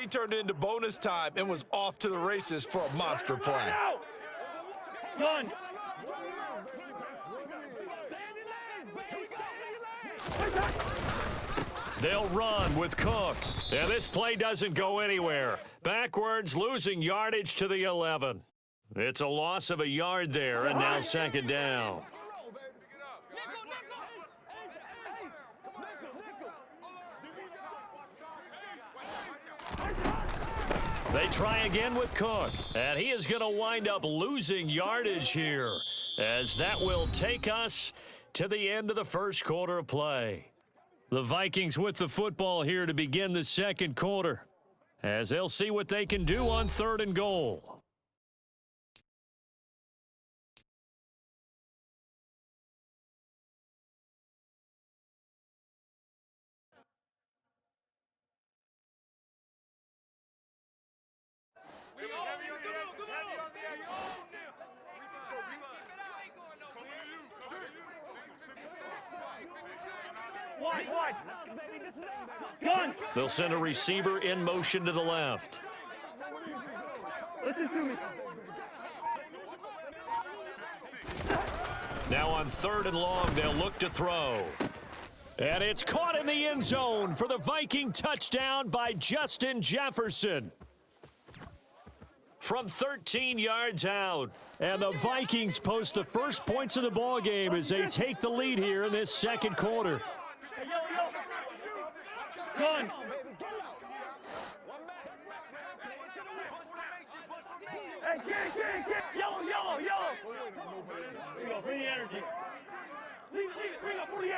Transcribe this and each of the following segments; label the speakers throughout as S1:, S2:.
S1: He turned into bonus time and was off to the races for a monster play.
S2: Done.
S3: They'll run with Cook. And this play doesn't go anywhere. Backwards, losing yardage to the 11. It's a loss of a yard there, and now second down. They try again with Cook, and he is going to wind up losing yardage here, as that will take us to the end of the first quarter of play. The Vikings with the football here to begin the second quarter, as they'll see what they can do on 3rd and goal. They'll send a receiver in motion to the left.
S2: Listen to me.
S3: Now on 3rd and long, they'll look to throw. And it's caught in the end zone for the Viking touchdown by Justin Jefferson. From 13 yards out. And the Vikings post the first points of the ball game as they take the lead here in this second quarter.
S2: Done. Hey, get. Yellow. Here you go, bring the energy. Leave it, bring up 48.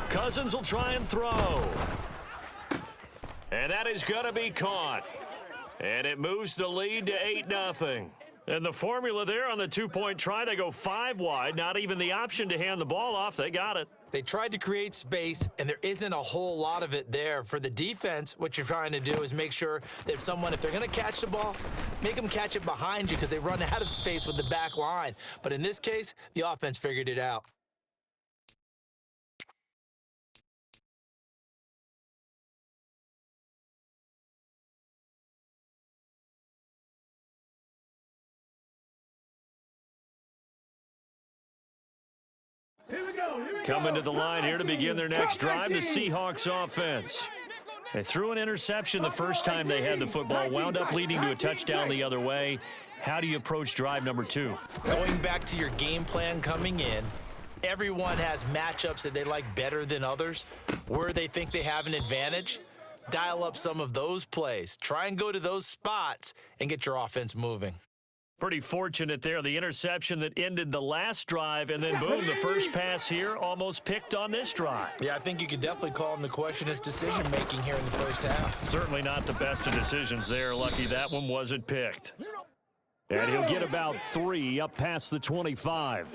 S3: Cousins will try and throw. And that is going to be caught. And it moves the lead to 8-0. And the formula there on the two-point try, they go 5 wide. Not even the option to hand the ball off. They got it.
S1: They tried to create space, and there isn't a whole lot of it there. For the defense, what you're trying to do is make sure that if they're going to catch the ball, make them catch it behind you because they run out of space with the back line. But in this case, the offense figured it out.
S3: Coming to the line here to begin their next drive, the Seahawks offense. They threw an interception the first time they had the football, wound up leading to a touchdown the other way. How do you approach drive number 2?
S1: Going back to your game plan coming in, everyone has matchups that they like better than others. Where they think they have an advantage, dial up some of those plays. Try and go to those spots and get your offense moving.
S3: Pretty fortunate there, the interception that ended the last drive, and then boom, the first pass here almost picked on this drive.
S1: Yeah, I think you could definitely call him to question his decision-making here in the first half.
S3: Certainly not the best of decisions there. Lucky that one wasn't picked. And he'll get about 3 up past the 25.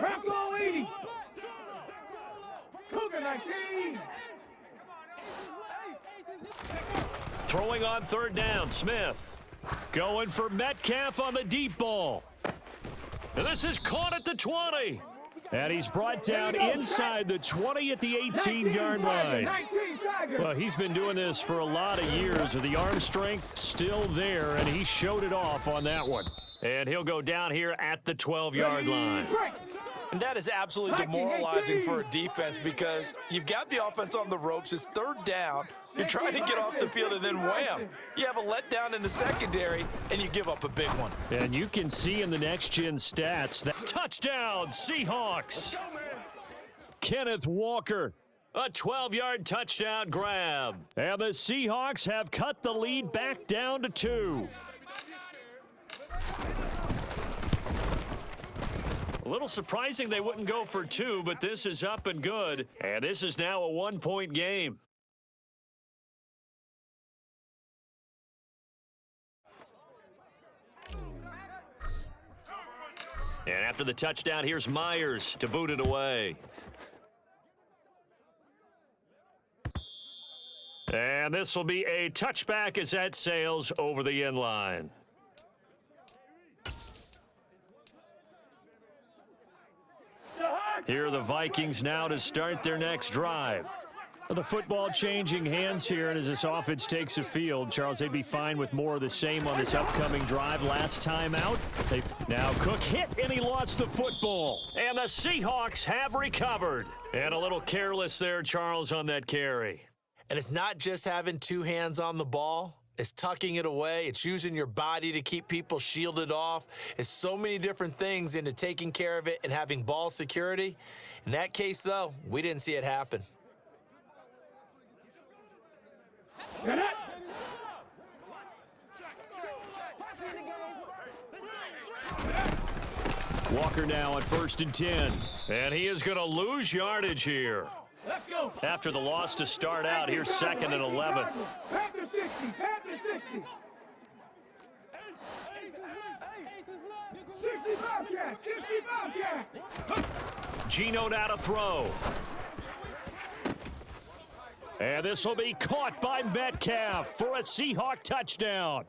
S3: Throwing on 3rd down, Smith. Going for Metcalf on the deep ball. And this is caught at the 20. And he's brought down inside the 20 at the 18-yard line. Well, he's been doing this for a lot of years with the arm strength still there, and he showed it off on that one. And he'll go down here at the 12-yard line.
S1: And that is absolutely demoralizing for a defense because you've got the offense on the ropes. It's 3rd down. You're trying to get off the field, and then wham, you have a letdown in the secondary, and you give up a big one.
S3: And you can see in the next-gen stats that touchdown, Seahawks. Kenneth Walker, a 12-yard touchdown grab. And the Seahawks have cut the lead back down to 2. A little surprising they wouldn't go for 2, but this is up and good. And this is now a 1-point game. And after the touchdown, here's Myers to boot it away. And this will be a touchback as that sails over the end line. Here are the Vikings now to start their next drive. Well, the football changing hands here, and as this offense takes the field, Charles, they'd be fine with more of the same on this upcoming drive. Last time out, now Cook hit, and he lost the football. And the Seahawks have recovered. And a little careless there, Charles, on that carry.
S1: And it's not just having two hands on the ball. It's tucking it away. It's using your body to keep people shielded off. It's so many different things into taking care of it and having ball security. In that case, though, we didn't see it happen.
S3: Walker now on 1st and 10. And he is going to lose yardage here.
S2: Let's go.
S3: After the loss to start out, here's 2nd and 11.
S2: Panther 60, Panther 60. 65 jack, 65 jack.
S3: Geno now to throw. And this will be caught by Metcalf for a Seahawk touchdown.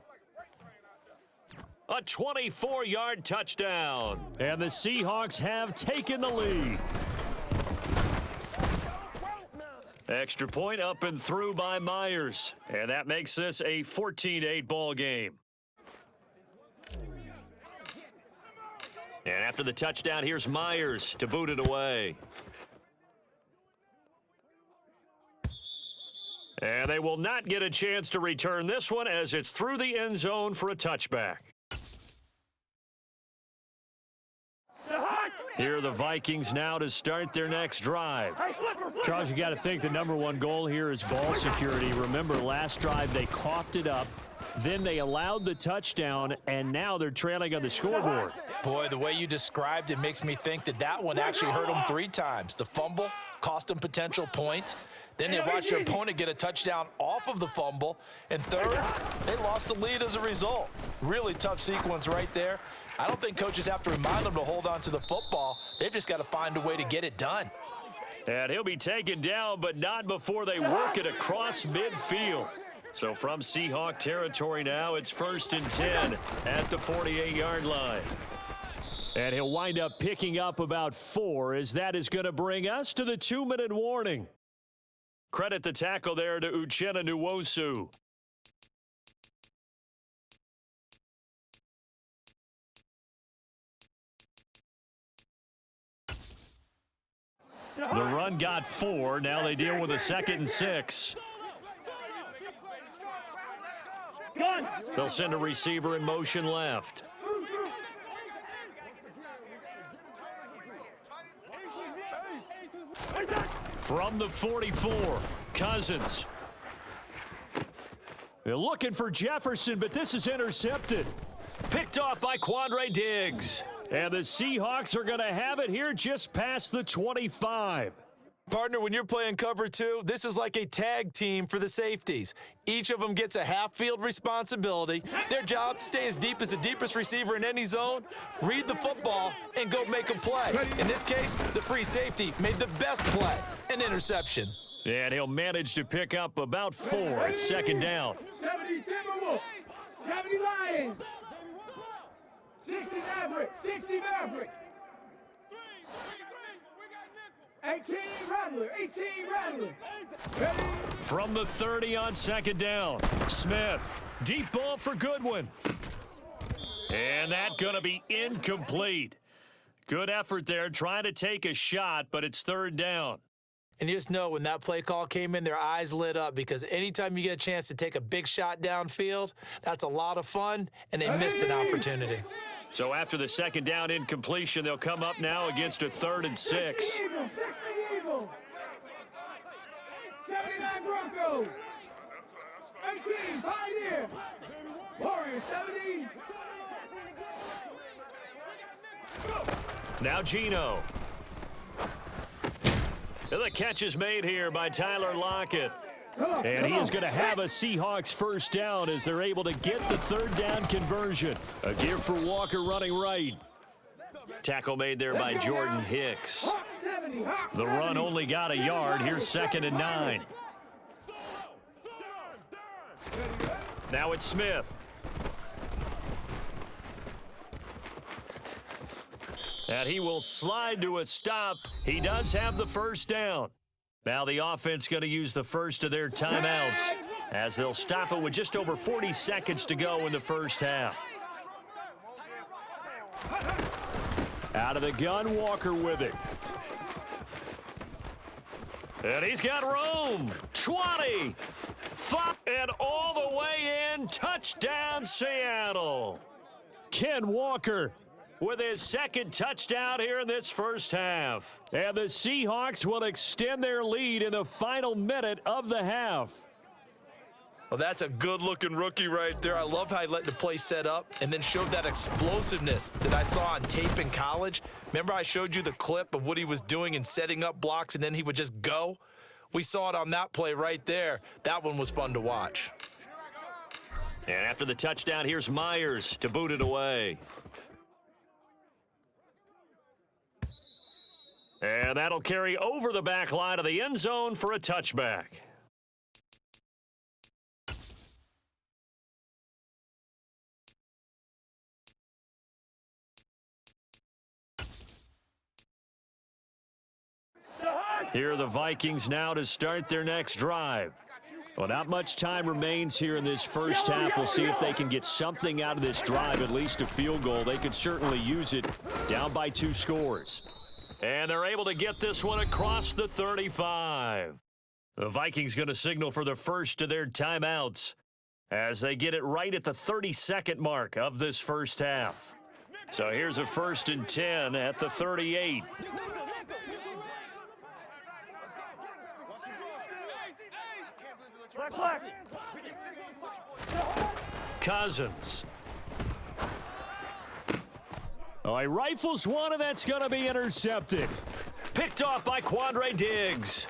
S3: A 24-yard touchdown. And the Seahawks have taken the lead. Extra point up and through by Myers. And that makes this a 14-8 ball game. And after the touchdown, here's Myers to boot it away. And they will not get a chance to return this one as it's through the end zone for a touchback. Here are the Vikings now to start their next drive. Charles, you got to think the #1 goal here is ball security. Remember, last drive they coughed it up. Then they allowed the touchdown, and now they're trailing on the scoreboard.
S1: Boy, the way you described it makes me think that one actually hurt them 3 times. The fumble cost them potential points. Then they watched their opponent get a touchdown off of the fumble. And third, they lost the lead as a result. Really tough sequence right there. I don't think coaches have to remind them to hold on to the football. They've just got to find a way to get it done.
S3: And he'll be taken down, but not before they work it across midfield. So from Seahawk territory now, it's 1st and 10 at the 48-yard line. And he'll wind up picking up about 4, as that is going to bring us to the 2-minute warning. Credit the tackle there to Uchenna Nwosu. The run got 4. Now they deal with a 2nd and 6. They'll send a receiver in motion left. From the 44, Cousins. They're looking for Jefferson, but this is intercepted. Picked off by Quandre Diggs. And the Seahawks are going to have it here just past the 25.
S1: Partner, when you're playing cover 2, this is like a tag team for the safeties. Each of them gets a half-field responsibility. Their job, stay as deep as the deepest receiver in any zone, read the football, and go make a play. In this case, the free safety made the best play, an interception.
S3: And he'll manage to pick up about 4 at 2nd down.
S2: 70 Timberwolves, 70 Lions, 60 Maverick, 60 Maverick. 18 Rattler, 18 Rattler. Ready?
S3: From the 30 on 2nd down, Smith. Deep ball for Goodwin. And that's going to be incomplete. Good effort there, trying to take a shot, but it's 3rd down.
S1: And you just know when that play call came in, their eyes lit up, because anytime you get a chance to take a big shot downfield, that's a lot of fun, and they missed an opportunity.
S3: So after the 2nd down incompletion, they'll come up now against a 3rd and 6.
S2: 79 Broncos. 18 Pioneer. Warriors 70.
S3: Now Geno. The catch is made here by Tyler Lockett. And he is going to have a Seahawks 1st down as they're able to get the 3rd down conversion. A give for Walker running right. Tackle made there by Jordan Hicks. The run only got a yard. Here's 2nd and 9. Now it's Smith. And he will slide to a stop. He does have the 1st down. Now the offense going to use the first of their timeouts as they'll stop it with just over 40 seconds to go in the first half. Out of the gun, Walker with it. And he's got room. 20. 5. And all the way in. Touchdown, Seattle. Ken Walker with his second touchdown here in this first half. And the Seahawks will extend their lead in the final minute of the half.
S1: Well, that's a good-looking rookie right there. I love how he let the play set up and then showed that explosiveness that I saw on tape in college. Remember I showed you the clip of what he was doing and setting up blocks, and then he would just go? We saw it on that play right there. That one was fun to watch.
S3: And after the touchdown, here's Myers to boot it away. And that'll carry over the back line of the end zone for a touchback. Here are the Vikings now to start their next drive. Well, not much time remains here in this first half. We'll see if they can get something out of this drive, at least a field goal. They could certainly use it, down by 2 scores. And they're able to get this one across the 35. The Vikings going to signal for the first of their timeouts as they get it right at the 32nd mark of this first half. So here's a 1st and 10 at the 38. Cousins. Oh, he rifles one, and that's going to be intercepted. Picked off by Quandre Diggs.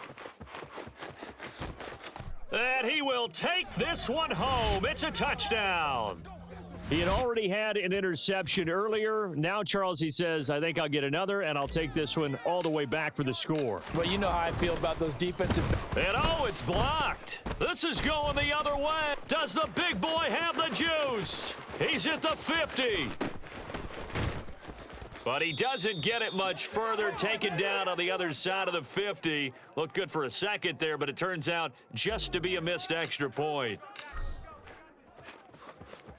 S3: And he will take this one home. It's a touchdown. He had already had an interception earlier. Now, Charles, he says, I think I'll get another, and I'll take this one all the way back for the score.
S1: Well, you know how I feel about those defensive.
S3: And oh, it's blocked. This is going the other way. Does the big boy have the juice? He's at the 50. But he doesn't get it much further. Taken down on the other side of the 50. Looked good for a second there, but it turns out just to be a missed extra point.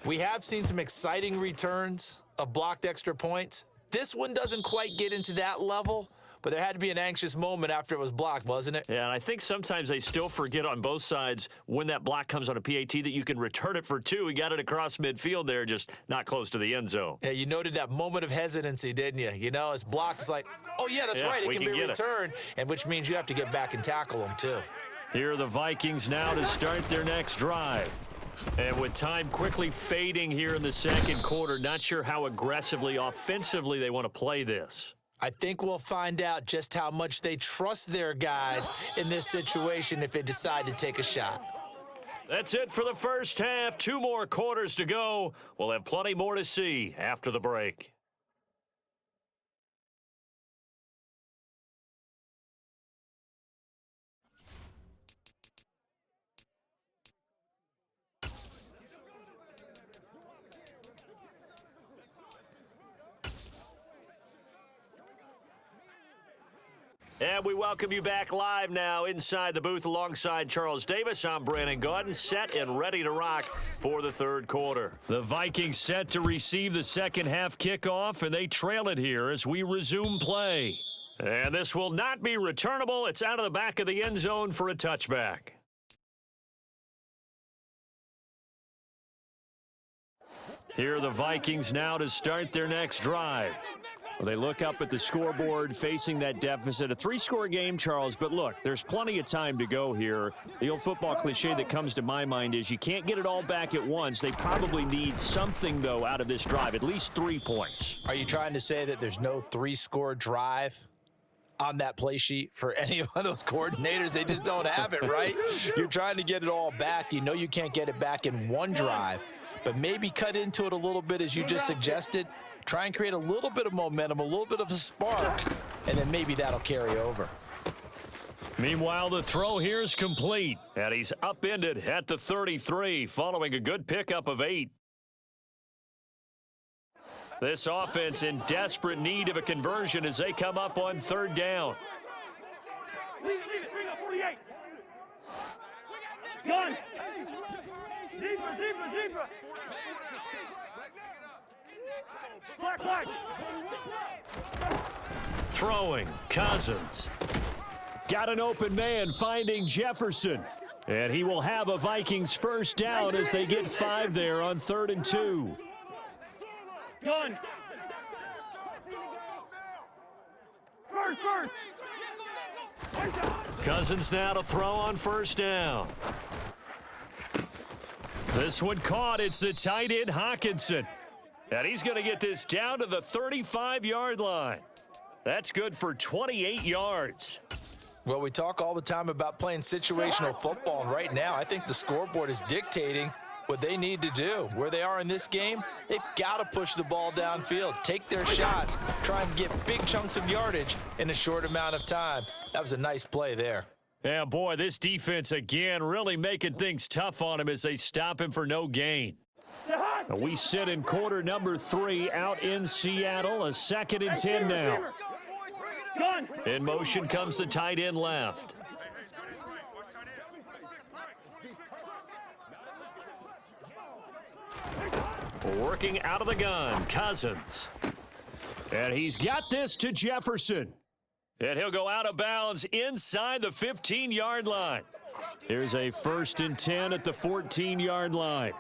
S1: We have seen some exciting returns of blocked extra points. This one doesn't quite get into that level, but there had to be an anxious moment after it was blocked, wasn't it?
S3: Yeah, and I think sometimes they still forget on both sides when that block comes on a PAT that you can return it for 2. He got it across midfield there, just not close to the end zone.
S1: Yeah, you noted that moment of hesitancy, didn't you? You know, it's blocked. It's like, oh, yeah, that's right. It can be returned, and which means you have to get back and tackle him, too.
S3: Here are the Vikings now to start their next drive. And with time quickly fading here in the second quarter, not sure how aggressively, offensively they want to play this.
S1: I think we'll find out just how much they trust their guys in this situation if they decide to take a shot.
S3: That's it for the first half. 2 more quarters to go. We'll have plenty more to see after the break. And we welcome you back live now inside the booth alongside Charles Davis. I'm Brandon Gaudin, set and ready to rock for the third quarter. The Vikings set to receive the second half kickoff, and they trail it here as we resume play. And this will not be returnable. It's out of the back of the end zone for a touchback. Here are the Vikings now to start their next drive. Well, they look up at the scoreboard facing that deficit. A 3-score game, Charles, but look, there's plenty of time to go here. The old football cliche that comes to my mind is you can't get it all back at once. They probably need something, though, out of this drive, at least 3 points.
S1: Are you trying to say that there's no 3-score drive on that play sheet for any of those coordinators? They just don't have it, right? You're trying to get it all back. You know you can't get it back in one drive, but maybe cut into it a little bit as you just suggested. Try and create a little bit of momentum, a little bit of a spark, and then maybe that'll carry over.
S3: Meanwhile, the throw here is complete, and he's upended at the 33 following a good pickup of 8. This offense in desperate need of a conversion as they come up on 3rd down.
S2: Leave it, bring up. Gun. Zebra, zebra, zebra. Flag, flag.
S3: Throwing, Cousins. Got an open man finding Jefferson. And he will have a Vikings first down as they get 5 there on 3rd and 2.
S2: Gun. First.
S3: Cousins now to throw on first down. This one caught. It's the tight end Hawkinson. And he's going to get this down to the 35-yard line. That's good for 28 yards.
S1: Well, we talk all the time about playing situational football, and right now I think the scoreboard is dictating what they need to do. Where they are in this game, they've got to push the ball downfield, take their shots, try and get big chunks of yardage in a short amount of time. That was a nice play there.
S3: Yeah, boy, this defense again really making things tough on him as they stop him for no gain. We sit in quarter number 3 out in Seattle, a 2nd and 10 now. In motion comes the tight end left. Working out of the gun, Cousins. And he's got this to Jefferson. And he'll go out of bounds inside the 15-yard line. Here's a 1st and 10 at the 14-yard line.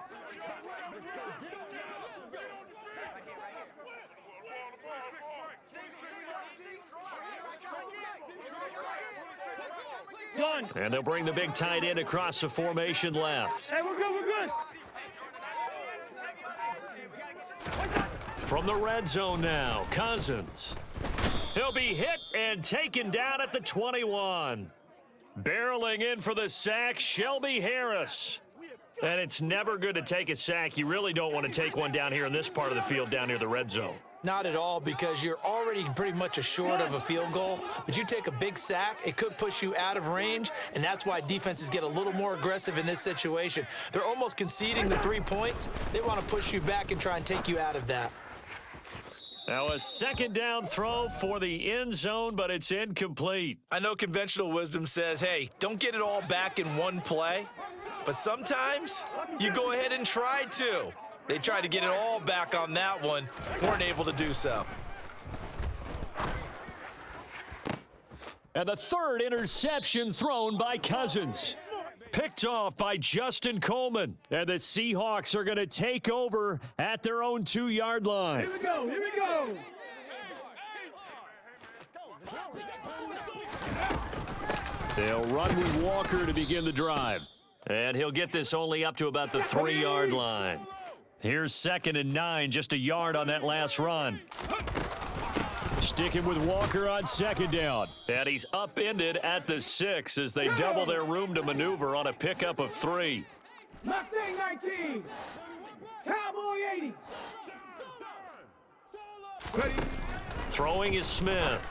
S2: Gun.
S3: And they'll bring the big tight end across the formation left.
S2: Hey, we're good.
S3: From the red zone now, Cousins. He'll be hit and taken down at the 21. Barreling in for the sack, Shelby Harris. And it's never good to take a sack. You really don't want to take one down here in this part of the field down near the red zone.
S1: Not at all, because you're already pretty much assured of a field goal. But you take a big sack, it could push you out of range, and that's why defenses get a little more aggressive in this situation. They're almost conceding the 3 points. They want to push you back and try and take you out of that.
S3: Now a 2nd down throw for the end zone, but it's incomplete.
S1: I know conventional wisdom says, hey, don't get it all back in one play. But sometimes you go ahead and try to. They tried to get it all back on that one, weren't able to do so.
S3: And the 3rd interception thrown by Cousins. Picked off by Justin Coleman. And the Seahawks are going to take over at their own 2-yard line.
S2: Here we go.
S3: They'll run with Walker to begin the drive. And he'll get this only up to about the 3-yard line. Here's 2nd and 9, just a yard on that last run. Sticking with Walker on 2nd down. And he's upended at the 6 as they double their room to maneuver on a pickup of 3.
S2: Mustang 19. Cowboy 80. Ready.
S3: Throwing is Smith.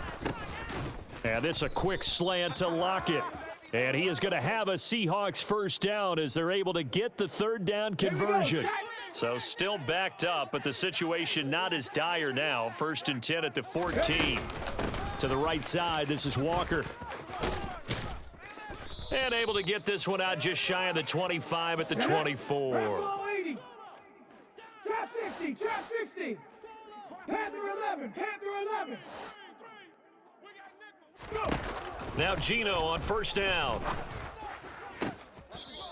S3: And this a quick slant to Lockett. And he is going to have a Seahawks first down as they're able to get the 3rd down conversion. So still backed up, but the situation not as dire now. 1st and 10 at the 14. To the right side, this is Walker. And able to get this one out just shy of the 25 at the 24.
S2: Trap 60. Panther 11.
S3: Now Gino on first down.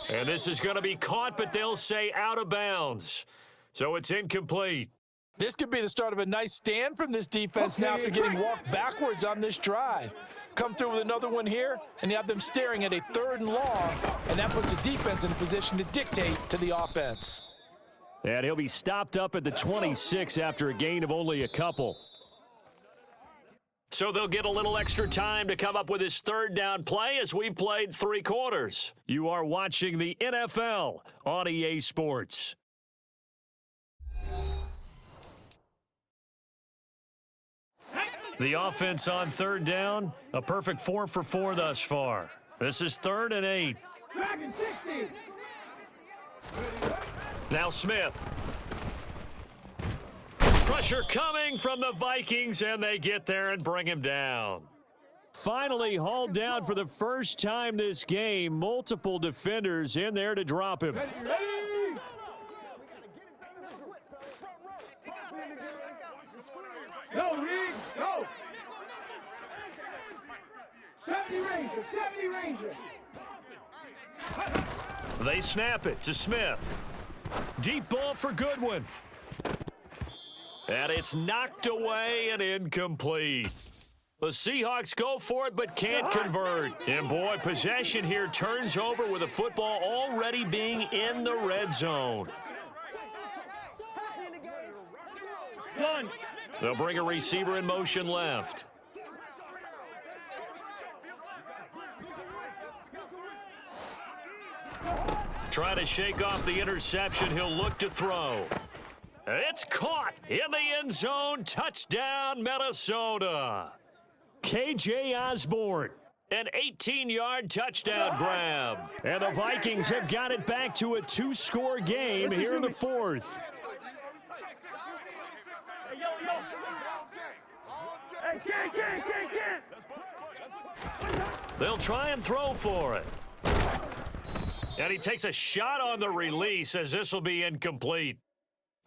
S3: And this is going to be caught, but they'll say out of bounds. So it's incomplete.
S1: This could be the start of a nice stand from this defense now after getting walked backwards on this drive. Come through with another one here, and you have them staring at a 3rd and long, and that puts the defense in a position to dictate to the offense.
S3: And he'll be stopped up at the 26 after a gain of only a couple. So they'll get a little extra time to come up with his 3rd down play as we've played 3 quarters. You are watching the NFL on EA Sports. The offense on 3rd down, a perfect 4 for 4 thus far. This is 3rd and 8. Now Smith. Pressure coming from the Vikings, and they get there and bring him down. Finally hauled down for the first time this game. Multiple defenders in there to drop him.
S2: Ready? Go, Reed, go! 70 Ranger!
S3: They snap it to Smith. Deep ball for Goodwin. And it's knocked away and incomplete. The Seahawks go for it but can't convert. And boy, possession here turns over with the football already being in the red zone.
S2: Done.
S3: They'll bring a receiver in motion left. Trying to shake off the interception. He'll look to throw. It's caught in the end zone. Touchdown, Minnesota. KJ Osborne. An 18-yard touchdown grab. And the Vikings have got it back to a 2-score game here in the fourth.
S2: Hey, yo. Hey, can't.
S3: They'll try and throw for it. And he takes a shot on the release as this will be incomplete.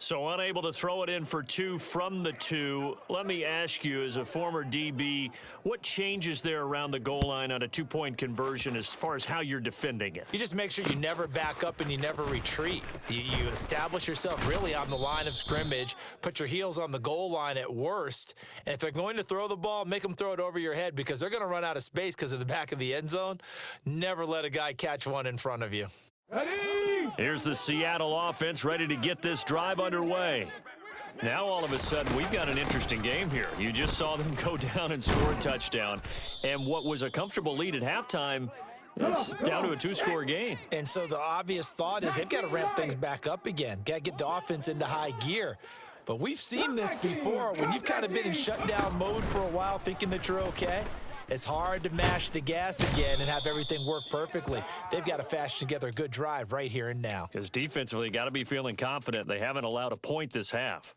S3: So unable to throw it in for 2 from the 2. Let me ask you, as a former DB, what changes there around the goal line on a 2-point conversion as far as how you're defending it?
S1: You just make sure you never back up and you never retreat. You establish yourself really on the line of scrimmage, put your heels on the goal line at worst, and if they're going to throw the ball, make them throw it over your head because they're going to run out of space because of the back of the end zone. Never let a guy catch one in front of you.
S2: Ready?
S3: Here's the Seattle offense ready to get this drive underway. Now all of a sudden we've got an interesting game here. You just saw them go down and score a touchdown. And what was a comfortable lead at halftime, it's down to a 2-score game.
S1: And so the obvious thought is they've got to ramp things back up again. Got to get the offense into high gear. But we've seen this before. When you've kind of been in shutdown mode for a while thinking that you're okay, it's hard to mash the gas again and have everything work perfectly. They've got to fashion together a good drive right here and now.
S3: Because defensively, got to be feeling confident. They haven't allowed a point this half.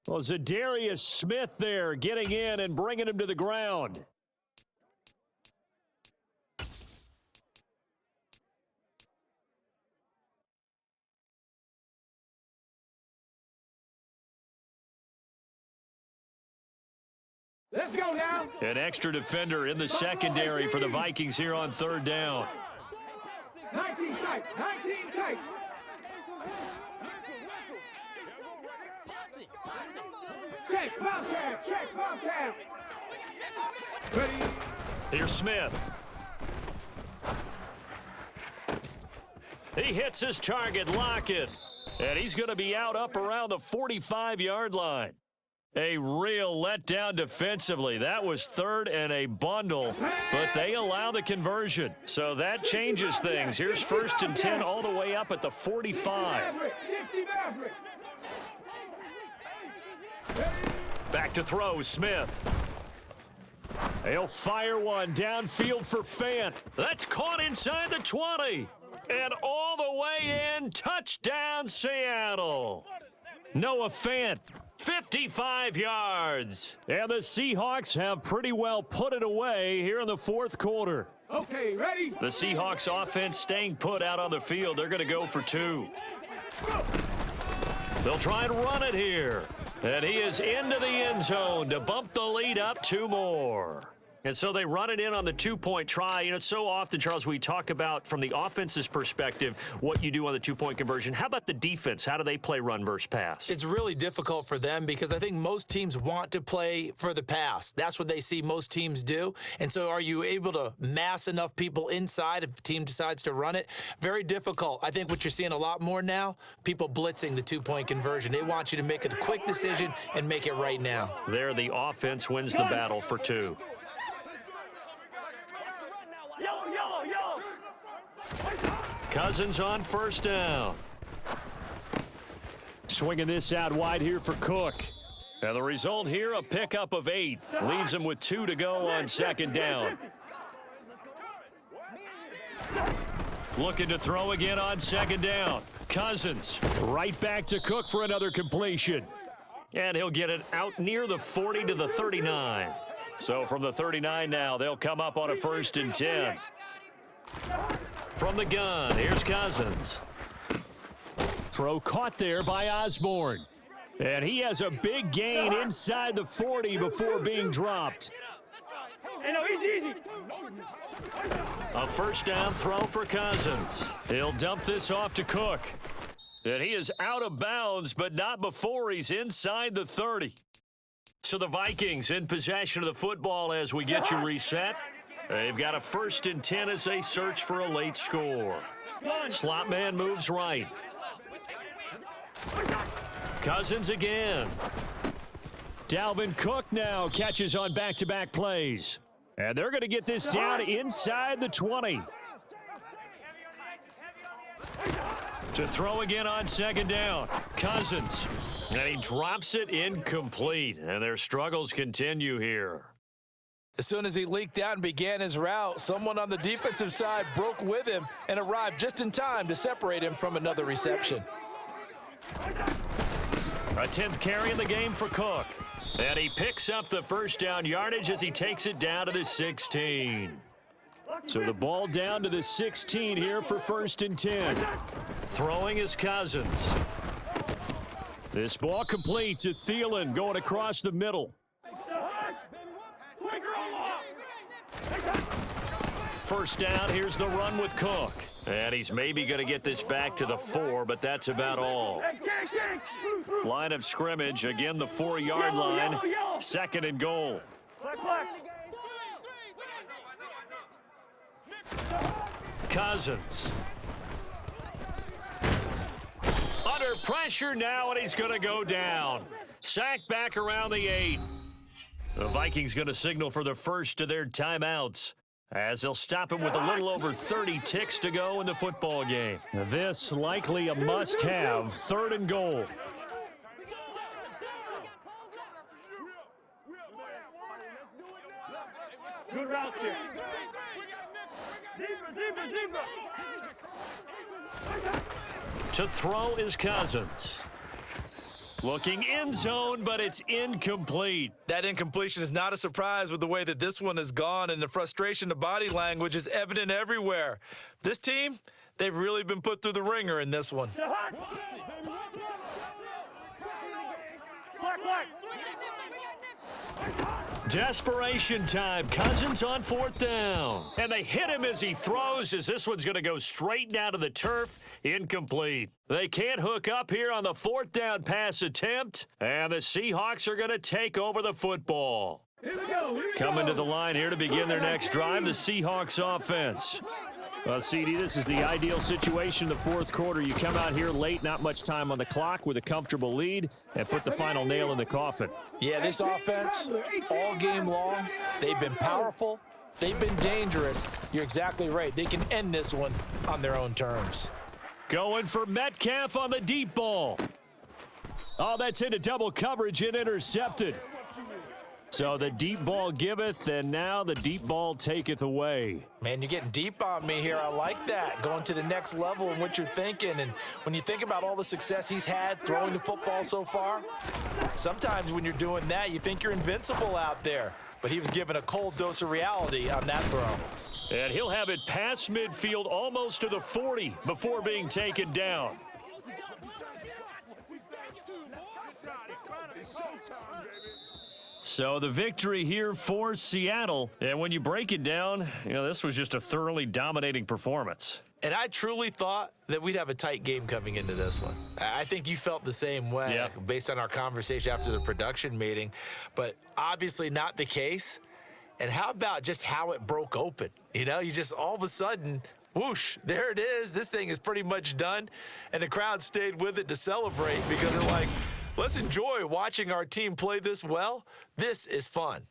S3: Well, Zadarius Smith there getting in and bringing him to the ground.
S2: Let's go now.
S3: An extra defender in the secondary for the Vikings here on 3rd down.
S2: 19 tight. Check, Bobcat. Ready?
S3: Here's Smith. He hits his target, Lockett. And he's going to be out up around the 45-yard line. A real letdown defensively. That was 3rd and a bundle, but they allow the conversion. So that changes things. Here's 1st and 10 all the way up at the 45. Back to throw, Smith. He'll fire one downfield for Fant. That's caught inside the 20. And all the way in, touchdown Seattle. Noah Fant, 55 yards. And the Seahawks have pretty well put it away here in the 4th quarter.
S2: Okay, ready?
S3: The Seahawks offense staying put out on the field. They're going to go for 2. They'll try and run it here. And he is into the end zone to bump the lead up 2 more. And so they run it in on the 2-point try. You know, so often, Charles, we talk about from the offense's perspective what you do on the 2-point conversion. How about the defense? How do they play run versus pass?
S1: It's really difficult for them because I think most teams want to play for the pass. That's what they see most teams do. And so are you able to mass enough people inside if the team decides to run it? Very difficult. I think what you're seeing a lot more now, people blitzing the 2-point conversion. They want you to make a quick decision and make it right now.
S3: There, the offense wins the battle for 2.
S2: Yellow.
S3: Cousins on 1st down. Swinging this out wide here for Cook. And the result here, a pickup of 8. Leaves him with 2 to go on 2nd down. Looking to throw again on 2nd down. Cousins right back to Cook for another completion. And he'll get it out near the 40 to the 39. So from the 39 now, they'll come up on a 1st and 10. From the gun, here's Cousins. Throw caught there by Osborne. And he has a big gain inside the 40 before being dropped.
S2: Hey, no, easy.
S3: A 1st down throw for Cousins. He'll dump this off to Cook. And he is out of bounds, but not before he's inside the 30. So the Vikings in possession of the football as we get you reset. They've got a 1st and 10 as they search for a late score. Slot man moves right. Cousins again. Dalvin Cook now catches on back-to-back plays. And they're going to get this down inside the 20. To throw again on 2nd down. Cousins. And he drops it incomplete. And their struggles continue here.
S1: As soon as he leaked out and began his route, someone on the defensive side broke with him and arrived just in time to separate him from another reception.
S3: A 10th carry in the game for Cook. And he picks up the 1st down yardage as he takes it down to the 16. So the ball down to the 16 here for 1st and 10. Throwing is Cousins. This ball complete to Thielen going across the middle. 1st down, here's the run with Cook. And he's maybe going to get this back to the 4, but that's about all. Line of scrimmage, again the 4-yard line. 2nd and goal. Cousins. Under pressure now, and he's going to go down. Sacked back around the 8. The Vikings going to signal for the first of their timeouts, as they'll stop him with a little over 30 ticks to go in the football game. This likely a must-have, 3rd and goal.
S2: Good route here. Zebra.
S3: To throw is Cousins. Looking end zone, but it's incomplete.
S1: That incompletion is not a surprise with the way that this one has gone, and the frustration, the body language is evident everywhere. This team, they've really been put through the ringer in this one.
S3: Desperation time. Cousins on 4th down. And they hit him as he throws, as this one's going to go straight down to the turf. Incomplete. They can't hook up here on the 4th down pass attempt. And the Seahawks are going to take over the football. Coming to the line here to begin their next drive, the Seahawks offense. Well, CD, this is the ideal situation in the 4th quarter. You come out here late, not much time on the clock with a comfortable lead, and put the final nail in the coffin.
S1: Yeah, this offense, all game long, they've been powerful, they've been dangerous. You're exactly right. They can end this one on their own terms.
S3: Going for Metcalf on the deep ball. Oh, that's into double coverage and intercepted. So the deep ball giveth, and now the deep ball taketh away.
S1: Man, you're getting deep on me here. I like that. Going to the next level in what you're thinking. And when you think about all the success he's had throwing the football so far, sometimes when you're doing that, you think you're invincible out there. But he was given a cold dose of reality on that throw.
S3: And he'll have it past midfield almost to the 40 before being taken down. So the victory here for Seattle. And when you break it down, this was just a thoroughly dominating performance.
S1: And I truly thought that we'd have a tight game coming into this one. I think you felt the same way based on our conversation after the production meeting, but obviously not the case. And how about just how it broke open? You just all of a sudden, whoosh, there it is. This thing is pretty much done. And the crowd stayed with it to celebrate because they're like, let's enjoy watching our team play this well. This is fun.